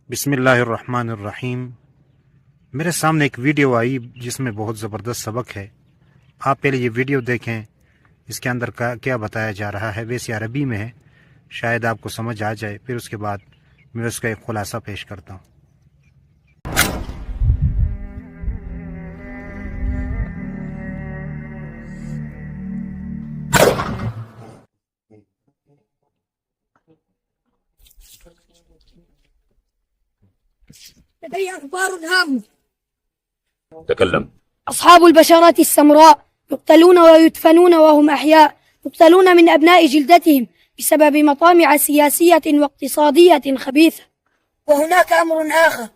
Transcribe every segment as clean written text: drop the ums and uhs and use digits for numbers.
बिस्मिल्लाहिर्रहमानिर्रहीम। मेरे सामने एक वीडियो आई जिसमें बहुत ज़बरदस्त सबक है। आप पहले ये वीडियो देखें, इसके अंदर क्या बताया जा रहा है। वैसे अरबी में है, शायद आपको समझ आ जाए, फिर उसके बाद मैं उसका एक खुलासा पेश करता हूँ। لدي أخبار هامة. تكلم. أصحاب البشرات السمراء يقتلون ويدفنون وهم أحياء، يقتلون من أبناء جلدتهم بسبب مطامع سياسية واقتصادية خبيثة. وهناك أمر آخر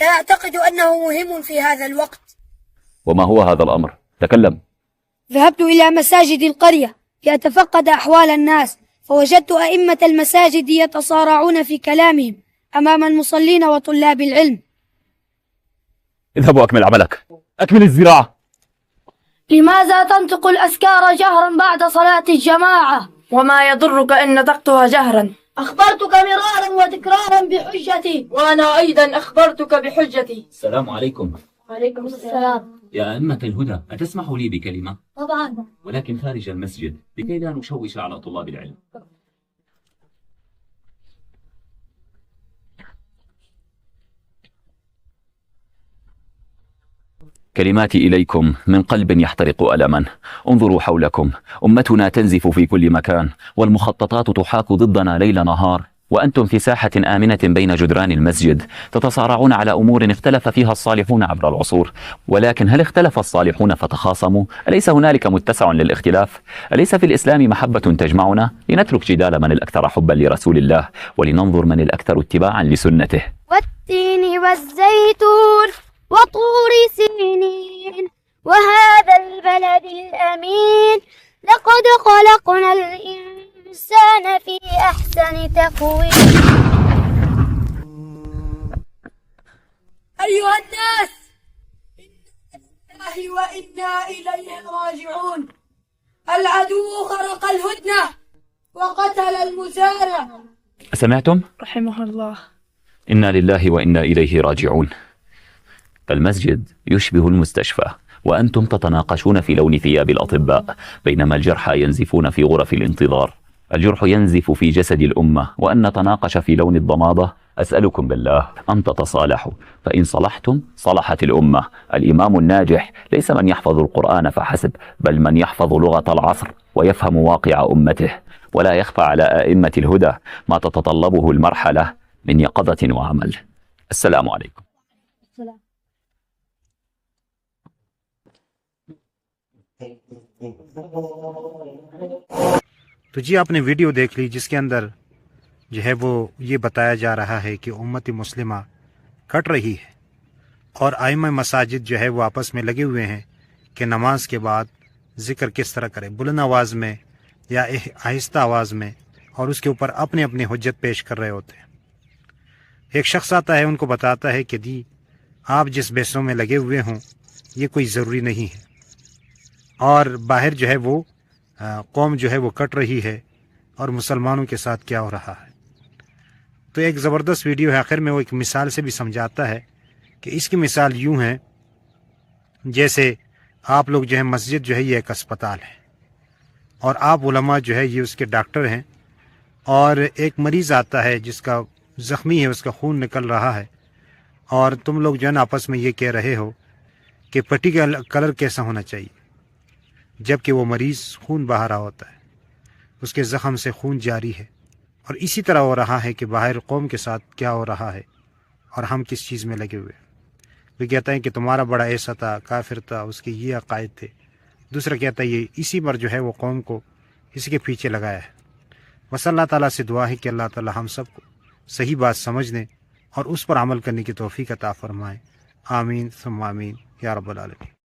لا أعتقد أنه مهم في هذا الوقت. وما هو هذا الأمر؟ تكلم. ذهبت إلى مساجد القرية لأتفقد أحوال الناس، فوجدت أئمة المساجد يتصارعون في كلامهم أمام المصلين وطلاب العلم. اذهب وأكمل عملك، أكمل الزراعة. لماذا تنطق الأذكار جهرا بعد صلاة الجماعة؟ وما يضرك إن نطقتها جهرا؟ أخبرتك مرارا وتكرارا بحجتي. وأنا أيضا أخبرتك بحجتي. السلام عليكم. وعليكم السلام. يا أئمة الهدى، أتسمح لي بكلمة؟ طبعا. ولكن خارج المسجد لكي لا نشوش على طلاب العلم. كلماتي إليكم من قلب يحترق ألما. انظروا حولكم، أمتنا تنزف في كل مكان، والمخططات تحاك ضدنا ليل نهار، وأنتم في ساحة آمنة بين جدران المسجد تتصارعون على أمور اختلف فيها الصالحون عبر العصور. ولكن هل اختلف الصالحون فتخاصموا؟ أليس هنالك متسع للاختلاف؟ أليس في الإسلام محبة تجمعنا؟ لنترك جدال من الأكثر حبا لرسول الله، ولننظر من الأكثر اتباعا لسنته. والتين والزيتون وطور سينين وهذا البلد الأمين لقد خلقنا الإنسان في أحسن تقويم. أيها الناس، إنا لله وإنا إليه راجعون. العدو خرق الهدنة وقتل المزارع. أسمعتم؟ رحمه الله. إنا لله وإنا إليه راجعون. المسجد يشبه المستشفى، وأنتم تتناقشون في لون ثياب الأطباء، بينما الجرحى ينزفون في غرف الانتظار. الجرح ينزف في جسد الأمة، وأن نتناقش في لون الضمادة. أسألكم بالله أن تتصالحوا، فإن صلحتم صلحت الأمة. الإمام الناجح ليس من يحفظ القرآن فحسب، بل من يحفظ لغة العصر ويفهم واقع أمته. ولا يخفى على أئمة الهدى ما تتطلبه المرحلة من يقظة وعمل. السلام عليكم. तो जी, आपने वीडियो देख ली जिसके अंदर जो है वो ये बताया जा रहा है कि उम्मत मुस्लिमा कट रही है, और आइमा मसाजिद जो है वो आपस में लगे हुए हैं कि नमाज के बाद ज़िक्र किस तरह करें, बुलंद आवाज़ में या आहिस्ता आवाज़ में, और उसके ऊपर अपने अपने हुज्जत पेश कर रहे होते हैं। एक शख्स आता है, उनको बताता है कि दी आप जिस बहसों में लगे हुए हों ये कोई ज़रूरी नहीं है, और बाहर जो है वो कौम जो है वो कट रही है, और मुसलमानों के साथ क्या हो रहा है। तो एक ज़बरदस्त वीडियो है। आखिर में वो एक मिसाल से भी समझाता है कि इसकी मिसाल यूँ है जैसे आप लोग जो है, मस्जिद जो है ये एक अस्पताल है, और आप उलमा जो है ये उसके डॉक्टर हैं, और एक मरीज़ आता है जिसका ज़ख्मी है, उसका खून निकल रहा है, और तुम लोग जो है ना आपस में ये कह रहे हो कि पट्टी का कलर कैसा होना चाहिए, जबकि वो मरीज़ खून बहा रहा होता है, उसके ज़ख़म से खून जारी है। और इसी तरह हो रहा है कि बाहर कौम के साथ क्या हो रहा है, और हम किस चीज़ में लगे हुए हैं। वे कहता है कि तुम्हारा बड़ा ऐसा था, काफिर था, उसके ये अकायद थे। दूसरा कहता है ये इसी पर जो है वो कौम को इसके पीछे लगाया है। बस अल्लाह ताला से दुआ है कि अल्लाह ताला हम सबको सही बात समझने और उस पर अमल करने की तौफीक अता फरमाए। आमीन सुम्मा आमीन या रब्बल आलमीन।